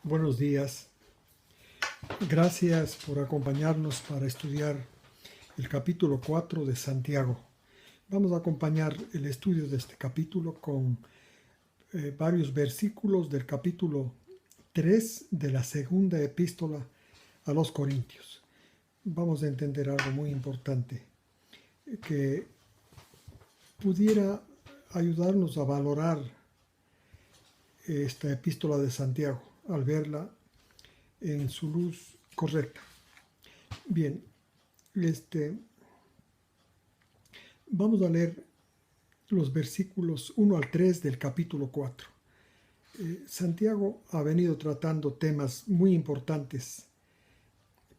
Buenos días. Gracias por acompañarnos para estudiar el capítulo 4 de Santiago. Vamos a acompañar el estudio de este capítulo con varios versículos del capítulo 3 de la segunda epístola a los Corintios. Vamos a entender algo muy importante que pudiera ayudarnos a valorar esta epístola de Santiago al verla en su luz correcta. Bien, vamos a leer los versículos 1 al 3 del capítulo 4. Santiago ha venido tratando temas muy importantes,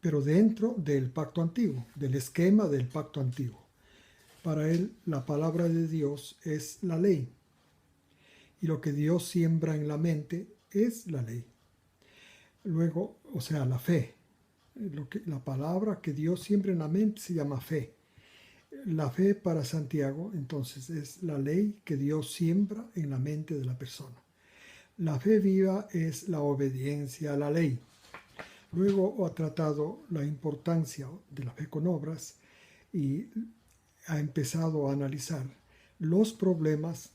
pero dentro del pacto antiguo, del esquema del pacto antiguo. Para él, la palabra de Dios es la ley, y lo que Dios siembra en la mente es la ley. Luego, o sea, la fe. La palabra que Dios siembra en la mente se llama fe. La fe para Santiago, entonces, es la ley que Dios siembra en la mente de la persona. La fe viva es la obediencia a la ley. Luego ha tratado la importancia de la fe con obras y ha empezado a analizar los problemas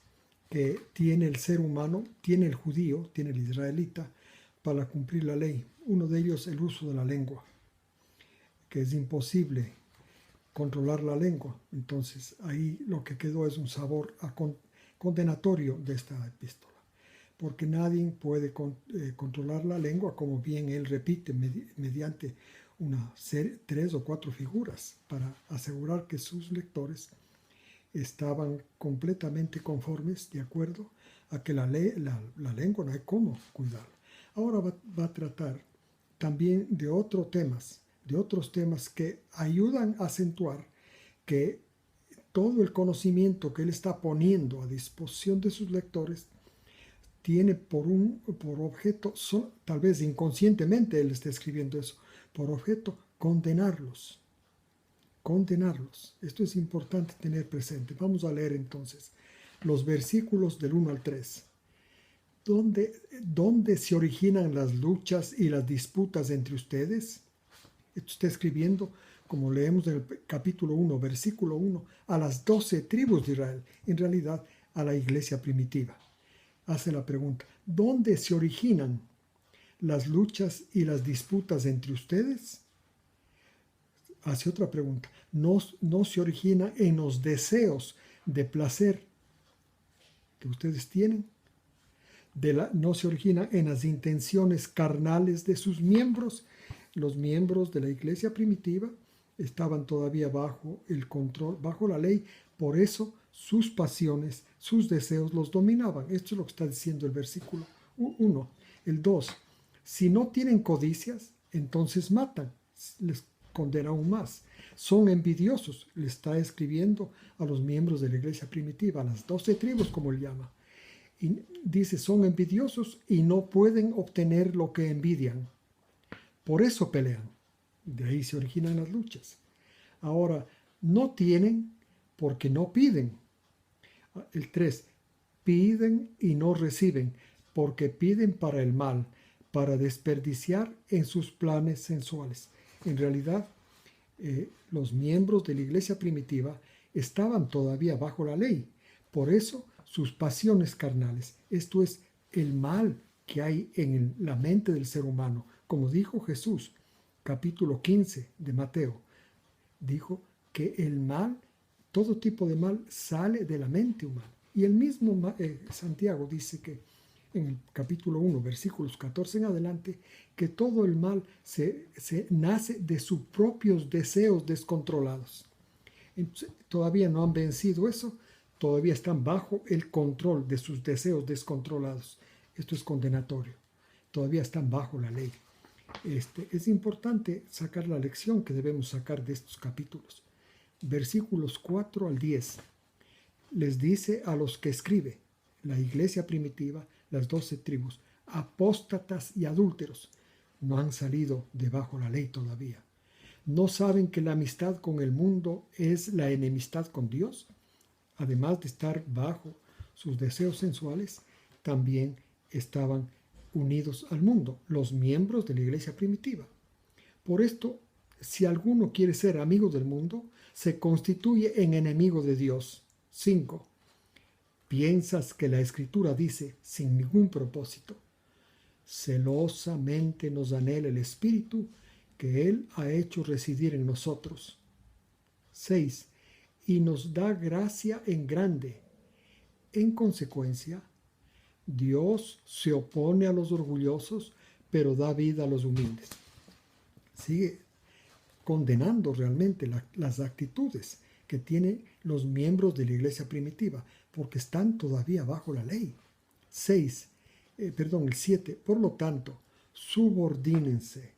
que tiene el ser humano, tiene el judío, tiene el israelita, para cumplir la ley. Uno de ellos el uso de la lengua, que es imposible controlar la lengua. Entonces ahí lo que quedó es un sabor condenatorio de esta epístola, porque nadie puede controlar la lengua, como bien él repite mediante una serie, 3 o 4 figuras, para asegurar que sus lectores estaban completamente conformes, de acuerdo a que la lengua no hay cómo cuidarla. Ahora va a tratar también de otros temas que ayudan a acentuar que todo el conocimiento que él está poniendo a disposición de sus lectores tiene por objeto, tal vez inconscientemente él está escribiendo eso, por objeto condenarlos. Esto es importante tener presente. Vamos a leer entonces los versículos del 1 al 3. ¿Dónde se originan las luchas y las disputas entre ustedes? Esto está escribiendo, como leemos en el capítulo 1, versículo 1, a las 12 tribus de Israel, en realidad a la iglesia primitiva. Hace la pregunta, ¿dónde se originan las luchas y las disputas entre ustedes? Hace otra pregunta, ¿no se origina en los deseos de placer que ustedes tienen? ¿No se origina en las intenciones carnales de sus miembros? Los miembros de la iglesia primitiva estaban todavía bajo el control, bajo la ley, por eso sus pasiones, sus deseos los dominaban. Esto es lo que está diciendo el versículo 1. El 2, si no tienen codicias, entonces matan, les condena aún más. Son envidiosos, le está escribiendo a los miembros de la iglesia primitiva, a las 12 tribus, como él llama. Y dice, son envidiosos y no pueden obtener lo que envidian. Por eso pelean. De ahí se originan las luchas. Ahora, no tienen porque no piden. El 3, piden y no reciben, porque piden para el mal, para desperdiciar en sus planes sensuales. En realidad, los miembros de la iglesia primitiva estaban todavía bajo la ley. Por eso, sus pasiones carnales, esto es el mal que hay en la mente del ser humano, como dijo Jesús, capítulo 15 de Mateo, dijo que el mal, todo tipo de mal, sale de la mente humana. Y el mismo Santiago dice que en el capítulo 1, versículos 14 en adelante, que todo el mal se nace de sus propios deseos descontrolados. Entonces, todavía no han vencido eso, todavía están bajo el control de sus deseos descontrolados. Esto es condenatorio. Todavía están bajo la ley. Es importante sacar la lección que debemos sacar de estos capítulos. Versículos 4 al 10. Les dice a los que escribe, la iglesia primitiva, las 12 tribus, apóstatas y adúlteros, no han salido de bajo la ley todavía. ¿No saben que la amistad con el mundo es la enemistad con Dios? Además de estar bajo sus deseos sensuales, también estaban unidos al mundo, los miembros de la iglesia primitiva. Por esto, si alguno quiere ser amigo del mundo, se constituye en enemigo de Dios. 5. Piensas que la Escritura dice, sin ningún propósito, celosamente nos anhela el Espíritu que Él ha hecho residir en nosotros. 6. Y nos da gracia en grande. En consecuencia, Dios se opone a los orgullosos, pero da vida a los humildes. Sigue condenando realmente las actitudes que tienen los miembros de la iglesia primitiva, porque están todavía bajo la ley. El 7. Por lo tanto, subordínense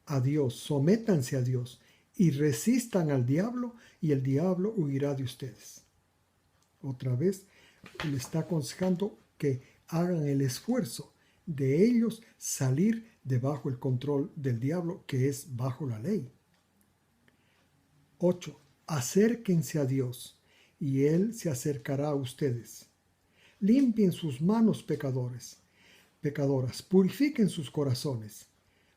a Dios, sométanse a Dios y resistan al diablo, y el diablo huirá de ustedes. Otra vez, le está aconsejando que hagan el esfuerzo de ellos salir debajo el control del diablo, que es bajo la ley. 8. Acérquense a Dios y Él se acercará a ustedes. Limpien sus manos pecadoras, purifiquen sus corazones,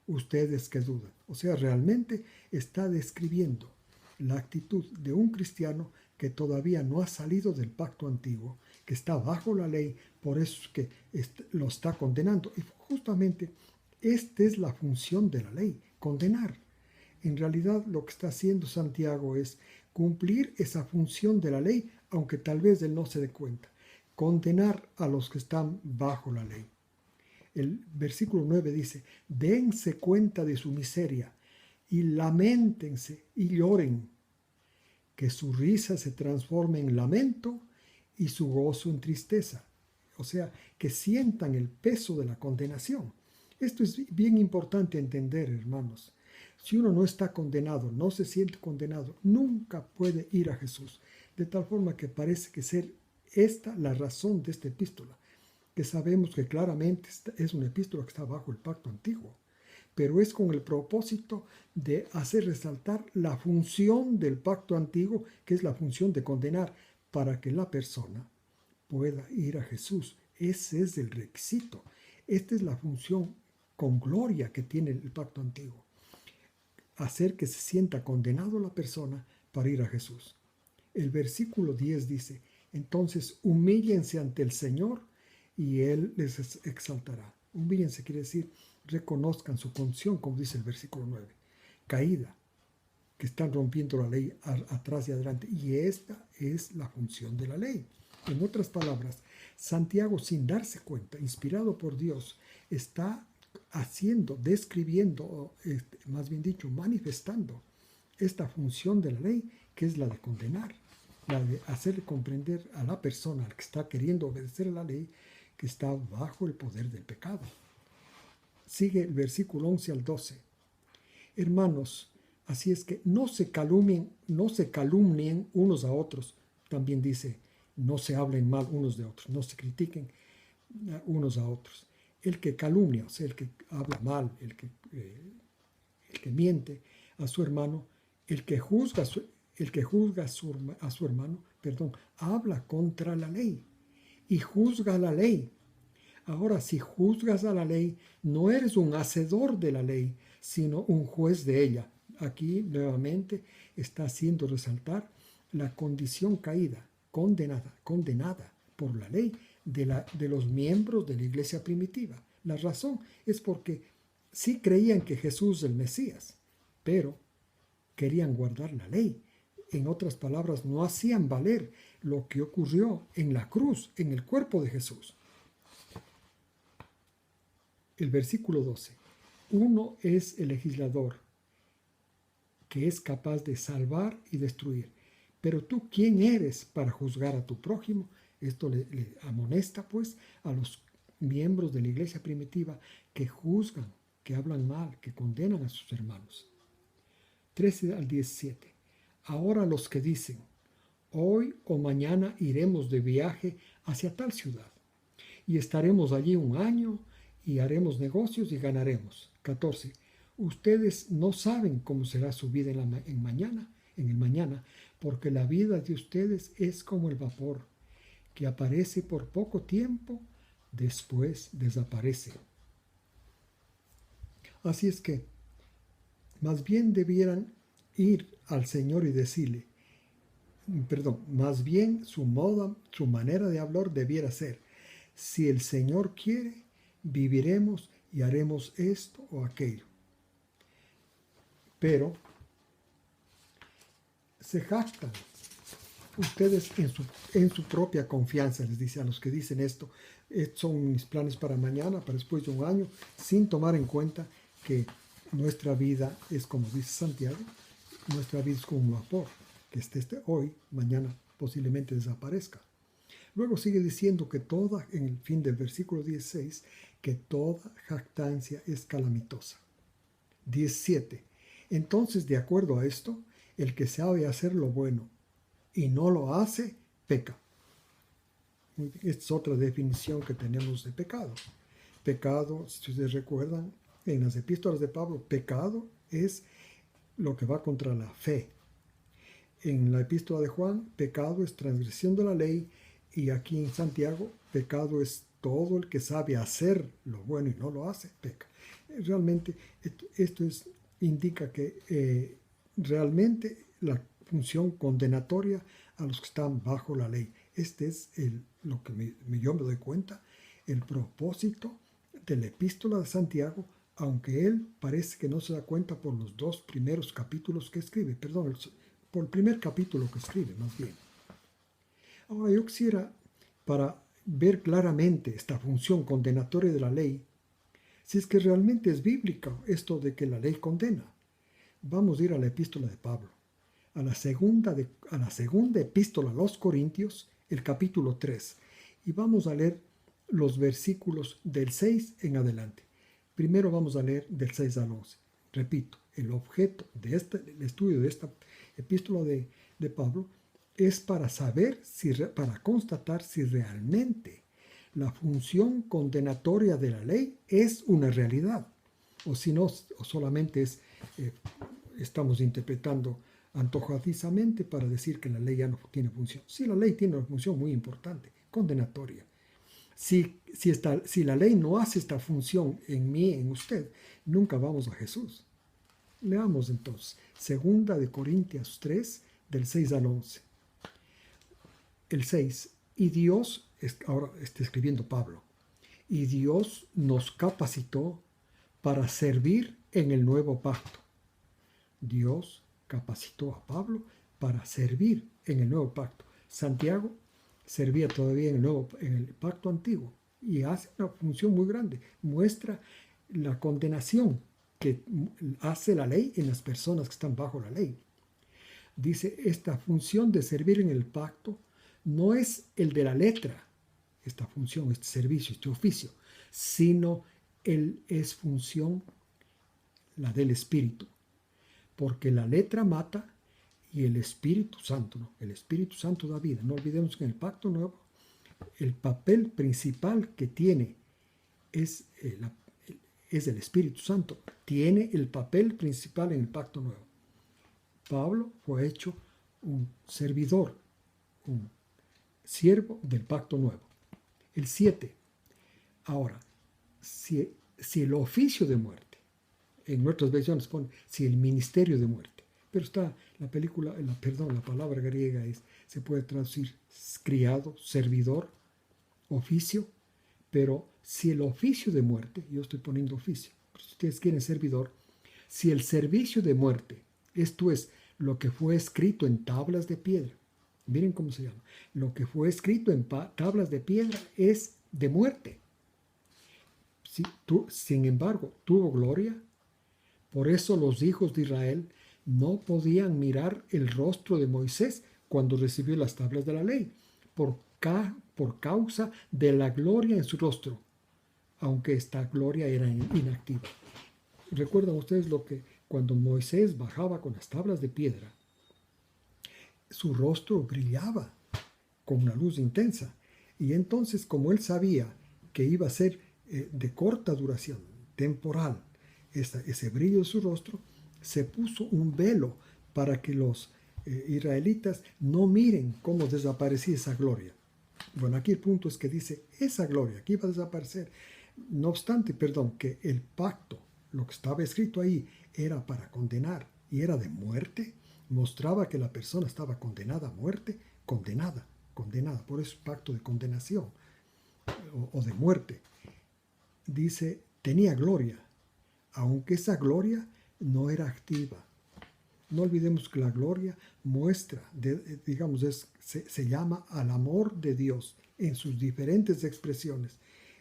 ustedes que dudan. O sea, realmente está describiendo la actitud de un cristiano que todavía no ha salido del pacto antiguo, que está bajo la ley, por eso es que lo está condenando. Y justamente esta es la función de la ley, condenar. En realidad lo que está haciendo Santiago es cumplir esa función de la ley, aunque tal vez él no se dé cuenta. Condenar a los que están bajo la ley. El versículo 9 dice, dense cuenta de su miseria y lamentense y lloren, que su risa se transforme en lamento y su gozo en tristeza. O sea, que sientan el peso de la condenación. Esto es bien importante entender, hermanos. Si uno no está condenado, no se siente condenado, nunca puede ir a Jesús. De tal forma que parece que ser esta la razón de esta epístola, que sabemos que claramente es una epístola que está bajo el pacto antiguo, pero es con el propósito de hacer resaltar la función del pacto antiguo, que es la función de condenar, para que la persona pueda ir a Jesús. Ese es el requisito. Esta es la función con gloria que tiene el pacto antiguo. Hacer que se sienta condenado la persona para ir a Jesús. El versículo 10 dice, entonces humíllense ante el Señor y Él les exaltará. Humíllense quiere decir, reconozcan su condición, como dice el versículo 9. Caída, que están rompiendo la ley atrás y adelante. Y esta es la función de la ley. En otras palabras, Santiago, sin darse cuenta, inspirado por Dios, está describiendo, más bien dicho, manifestando esta función de la ley, que es la de condenar, la de hacer comprender a la persona al que está queriendo obedecer a la ley, que está bajo el poder del pecado. Sigue el versículo 11 al 12. Hermanos, así es que no se calumnien unos a otros. También dice, no se hablen mal unos de otros, no se critiquen unos a otros. El que calumnia, o sea, el que habla mal, el que miente a su hermano, el que juzga a su hermano, habla contra la ley y juzga la ley. Ahora, si juzgas a la ley, no eres un hacedor de la ley, sino un juez de ella. Aquí nuevamente está haciendo resaltar la condición caída, condenada por la ley de los miembros de la iglesia primitiva. La razón es porque sí creían que Jesús es el Mesías, pero querían guardar la ley. En otras palabras, no hacían valer lo que ocurrió en la cruz, en el cuerpo de Jesús. El versículo 12. Uno es el legislador, que es capaz de salvar y destruir. Pero tú, ¿quién eres para juzgar a tu prójimo? Esto le amonesta, pues, a los miembros de la iglesia primitiva que juzgan, que hablan mal, que condenan a sus hermanos. 13 al 17. Ahora los que dicen, hoy o mañana iremos de viaje hacia tal ciudad, y estaremos allí un año, y haremos negocios y ganaremos. 14. Ustedes no saben cómo será su vida en el mañana, porque la vida de ustedes es como el vapor, que aparece por poco tiempo, después desaparece. Así es que más bien debieran ir al Señor y decirle, más bien su manera de hablar debiera ser, si el Señor quiere, viviremos y haremos esto o aquello. Pero se jactan ustedes en su propia confianza, les dice a los que dicen esto, son mis planes para mañana, para después de un año, sin tomar en cuenta que nuestra vida es como dice Santiago, nuestra vida es como un vapor, que esté hoy, mañana posiblemente desaparezca. Luego sigue diciendo que en el fin del versículo 16, que toda jactancia es calamitosa. 17. Entonces, de acuerdo a esto, el que sabe hacer lo bueno y no lo hace, peca. Esta es otra definición que tenemos de pecado. Pecado, si ustedes recuerdan, en las epístolas de Pablo, pecado es lo que va contra la fe. En la epístola de Juan, pecado es transgresión de la ley, y aquí en Santiago, pecado es todo el que sabe hacer lo bueno y no lo hace, peca. Realmente, esto indica que realmente la función condenatoria a los que están bajo la ley. Este es lo que yo me doy cuenta, el propósito de la epístola de Santiago, aunque él parece que no se da cuenta por los dos primeros capítulos que escribe, por el primer capítulo que escribe, más bien. Ahora yo quisiera, para ver claramente esta función condenatoria de la ley, si es que realmente es bíblica esto de que la ley condena, vamos a ir a la epístola de Pablo, a la segunda epístola a los Corintios, el capítulo 3, y vamos a leer los versículos del 6 en adelante. Primero vamos a leer del 6 al 11. Repito, el objeto del estudio de esta epístola de Pablo es para para constatar si realmente la función condenatoria de la ley es una realidad, o si no, o solamente estamos interpretando antojadizamente para decir que la ley ya no tiene función. Sí, la ley tiene una función muy importante, condenatoria. Si la ley no hace esta función en mí, en usted, nunca vamos a Jesús. Leamos entonces, 2 Corintios 3, del 6 al 11. El 6, y Dios, ahora está escribiendo Pablo, y Dios nos capacitó para servir en el nuevo pacto. Dios capacitó a Pablo para servir en el nuevo pacto. Santiago servía todavía en el pacto antiguo y hace una función muy grande. Muestra la condenación que hace la ley en las personas que están bajo la ley. Dice, esta función de servir en el pacto no es el de la letra, esta función, este servicio, este oficio, sino es función la del Espíritu. Porque la letra mata y el Espíritu Santo, ¿no? El Espíritu Santo da vida. No olvidemos que en el Pacto Nuevo el papel principal que tiene es el Espíritu Santo. Tiene el papel principal en el Pacto Nuevo. Pablo fue hecho un servidor, un siervo del Pacto Nuevo. El 7. Ahora, si el oficio de muerte, en nuestras versiones pone, si el ministerio de muerte, pero está la palabra griega se puede traducir criado, servidor, oficio, pero si el oficio de muerte, yo estoy poniendo oficio, pero si ustedes quieren servidor, si el servicio de muerte, esto es lo que fue escrito en tablas de piedra, miren cómo se llama, lo que fue escrito en tablas de piedra es de muerte. Sin embargo, tuvo gloria. Por eso los hijos de Israel no podían mirar el rostro de Moisés cuando recibió las tablas de la ley, por causa de la gloria en su rostro, aunque esta gloria era inactiva. ¿Recuerdan ustedes cuando Moisés bajaba con las tablas de piedra, su rostro brillaba con una luz intensa? Y entonces, como él sabía que iba a ser de corta duración, temporal, ese brillo de su rostro, se puso un velo para que los israelitas no miren cómo desaparecía esa gloria. Bueno, aquí el punto es que dice esa gloria que iba a desaparecer. No obstante, que el pacto lo que estaba escrito ahí era para condenar y era de muerte, mostraba que la persona estaba condenada a muerte, condenada, por eso pacto de condenación o de muerte. Dice, tenía gloria, aunque esa gloria no era activa. No olvidemos que la gloria muestra, digamos, se llama al amor de Dios en sus diferentes expresiones,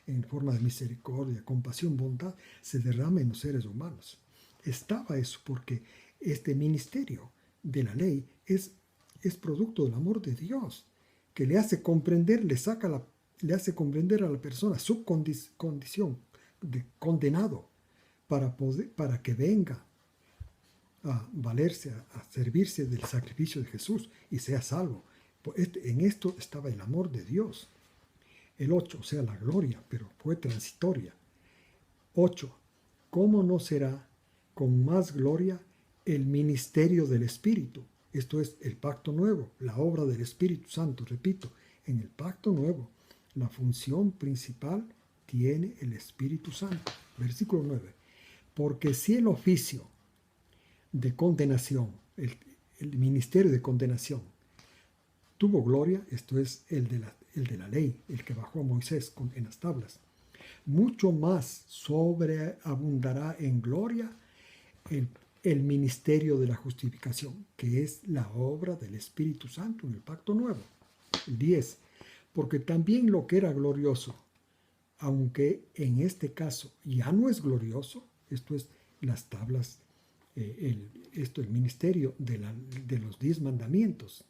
en forma de misericordia, compasión, bondad, se derrama en los seres humanos. Estaba eso porque este ministerio de la ley es producto del amor de Dios, que le hace comprender, le hace comprender a la persona su condición de condenado para que venga a valerse, a servirse del sacrificio de Jesús y sea salvo. En esto estaba el amor de Dios. El 8, o sea, la gloria, pero fue transitoria. 8. ¿Cómo no será con más gloria el ministerio del Espíritu? Esto es el pacto nuevo, la obra del Espíritu Santo. Repito, en el pacto nuevo, la función principal tiene el Espíritu Santo. Versículo 9. Porque si el oficio de condenación, el ministerio de condenación, tuvo gloria, esto es el de la ley, el que bajó a Moisés en las tablas, mucho más sobreabundará en gloria el ministerio de la justificación, que es la obra del Espíritu Santo en el pacto nuevo. 10. Porque también lo que era glorioso, aunque en este caso ya no es glorioso, esto es las tablas, el ministerio de los 10 mandamientos,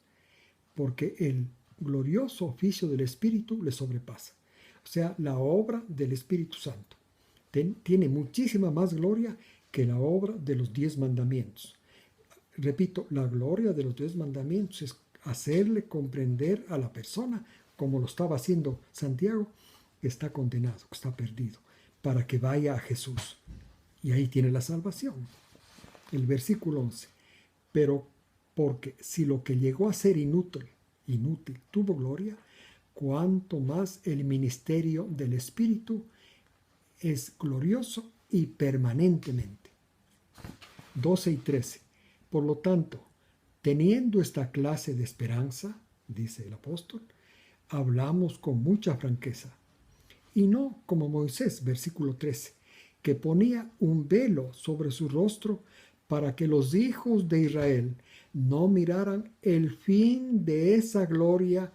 porque el glorioso oficio del Espíritu le sobrepasa. O sea, la obra del Espíritu Santo tiene muchísima más gloria que la obra de los 10 mandamientos. Repito, la gloria de los 10 mandamientos es hacerle comprender a la persona, como lo estaba haciendo Santiago, que está condenado, que está perdido, para que vaya a Jesús. Y ahí tiene la salvación. El versículo 11. Pero porque si lo que llegó a ser inútil tuvo gloria, cuanto más el ministerio del Espíritu es glorioso y permanentemente. 12 y 13. Por lo tanto, teniendo esta clase de esperanza, dice el apóstol, hablamos con mucha franqueza, y no como Moisés, versículo 13, que ponía un velo sobre su rostro para que los hijos de Israel no miraran el fin de esa gloria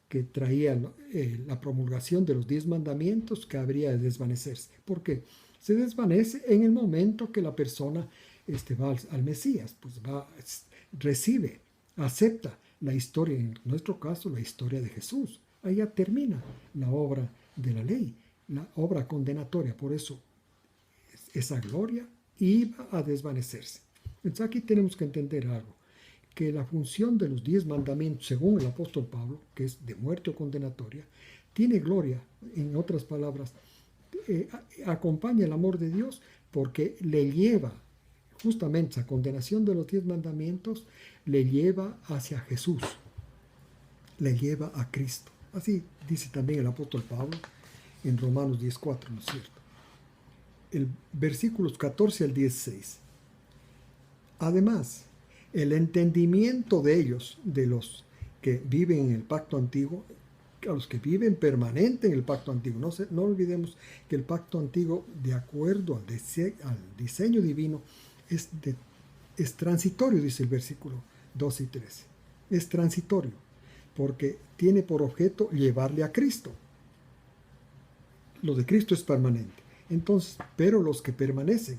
que traía la promulgación de los 10 mandamientos, que habría de desvanecerse. ¿Por qué? Se desvanece en el momento que la persona va al Mesías, pues recibe, acepta la historia, en nuestro caso la historia de Jesús. Allá termina la obra de la ley, la obra condenatoria. Por eso esa gloria iba a desvanecerse. Entonces aquí tenemos que entender algo, que la función de los 10 mandamientos, según el apóstol Pablo, que es de muerte o condenatoria, tiene gloria. En otras palabras, acompaña el amor de Dios porque le lleva, justamente esa condenación de los 10 mandamientos, le lleva hacia Jesús, le lleva a Cristo. Así dice también el apóstol Pablo en Romanos 10:4, ¿no es cierto? El versículos 14 al 16. Además, el entendimiento de ellos, de los que viven en el pacto antiguo, a los que viven permanente en el pacto antiguo. No olvidemos que el pacto antiguo, de acuerdo al diseño divino, es transitorio, dice el versículo 12 y 13. Es transitorio, porque tiene por objeto llevarle a Cristo. Lo de Cristo es permanente. Entonces, pero los que permanecen,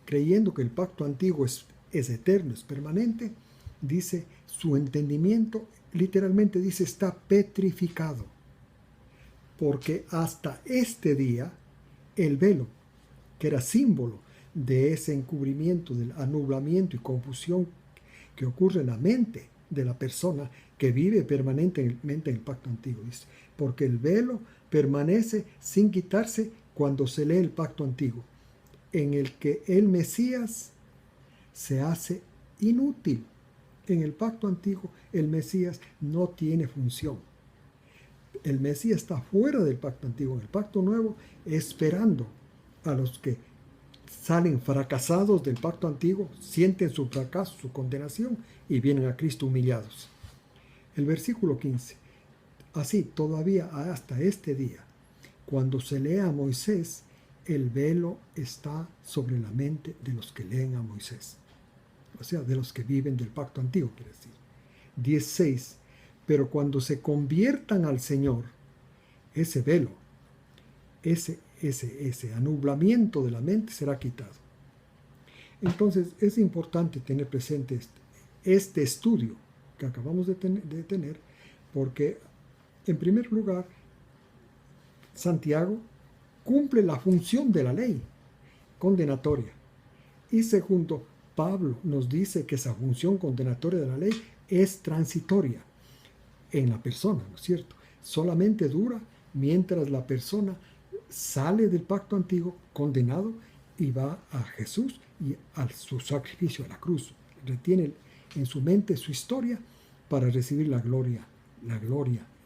creyendo que el pacto antiguo es eterno, es permanente, dice, su entendimiento, literalmente dice, está petrificado. Porque hasta este día, el velo, que era símbolo de ese encubrimiento, del anublamiento y confusión que ocurre en la mente de la persona que vive permanentemente en el pacto antiguo, dice, porque el velo permanece sin quitarse cuando se lee el pacto antiguo, en el que el Mesías se hace inútil. En el pacto antiguo, el Mesías no tiene función. El Mesías está fuera del pacto antiguo. En el pacto nuevo, esperando a los que salen fracasados del pacto antiguo, sienten su fracaso, su condenación y vienen a Cristo humillados. El versículo 15. Así, todavía hasta este día, cuando se lee a Moisés, el velo está sobre la mente de los que leen a Moisés. O sea, de los que viven del pacto antiguo, quiere decir. 16. Pero cuando se conviertan al Señor, ese velo, ese anublamiento de la mente será quitado. Entonces, es importante tener presente este estudio que acabamos de tener, porque, en primer lugar, Santiago cumple la función de la ley condenatoria. Y segundo, Pablo nos dice que esa función condenatoria de la ley es transitoria en la persona, ¿no es cierto? Solamente dura mientras la persona sale del pacto antiguo condenado y va a Jesús y a su sacrificio a la cruz. Retiene en su mente su historia para recibir la gloria,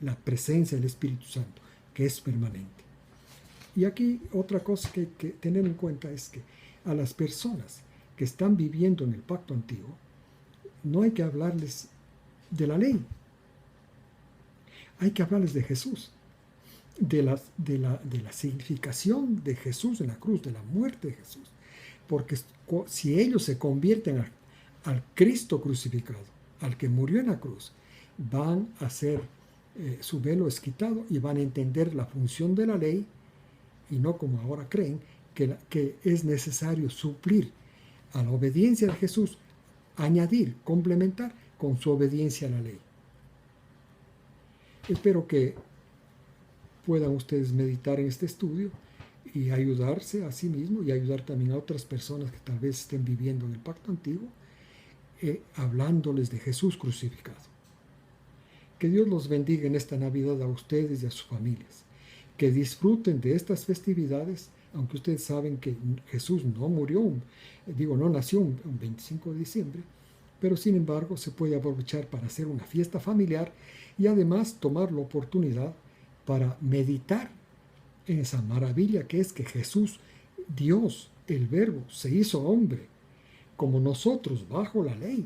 la presencia del Espíritu Santo, que es permanente. Y aquí otra cosa que hay que tener en cuenta es que a las personas que están viviendo en el pacto antiguo, no hay que hablarles de la ley, hay que hablarles de Jesús, de la significación de Jesús en la cruz, de la muerte de Jesús. Porque si ellos se convierten al Cristo crucificado, al que murió en la cruz, van a ser su velo es quitado y van a entender la función de la ley, y no como ahora creen, que es necesario suplir a la obediencia de Jesús, añadir, complementar con su obediencia a la ley. Espero que puedan ustedes meditar en este estudio y ayudarse a sí mismos y ayudar también a otras personas que tal vez estén viviendo en el pacto antiguo, hablándoles de Jesús crucificado. Que Dios los bendiga en esta Navidad a ustedes y a sus familias. Que disfruten de estas festividades, aunque ustedes saben que Jesús no murió, no nació un 25 de diciembre, pero sin embargo se puede aprovechar para hacer una fiesta familiar y además tomar la oportunidad para meditar en esa maravilla que es que Jesús, Dios, el Verbo, se hizo hombre, como nosotros, bajo la ley.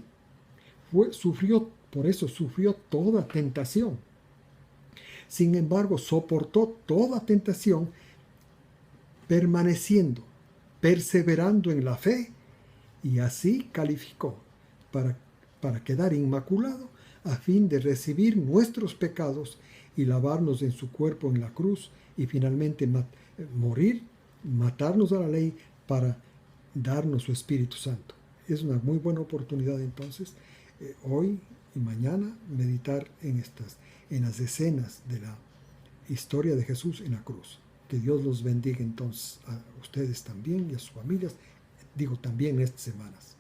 Por eso sufrió toda tentación. Sin embargo, soportó toda tentación, permaneciendo, perseverando en la fe, y así calificó para quedar inmaculado, a fin de recibir nuestros pecados y lavarnos en su cuerpo en la cruz, y finalmente morir, matarnos a la ley para darnos su Espíritu Santo. Es una muy buena oportunidad entonces, hoy y mañana, meditar en las escenas de la historia de Jesús en la cruz. Que Dios los bendiga entonces a ustedes también y a sus familias, también en estas semanas.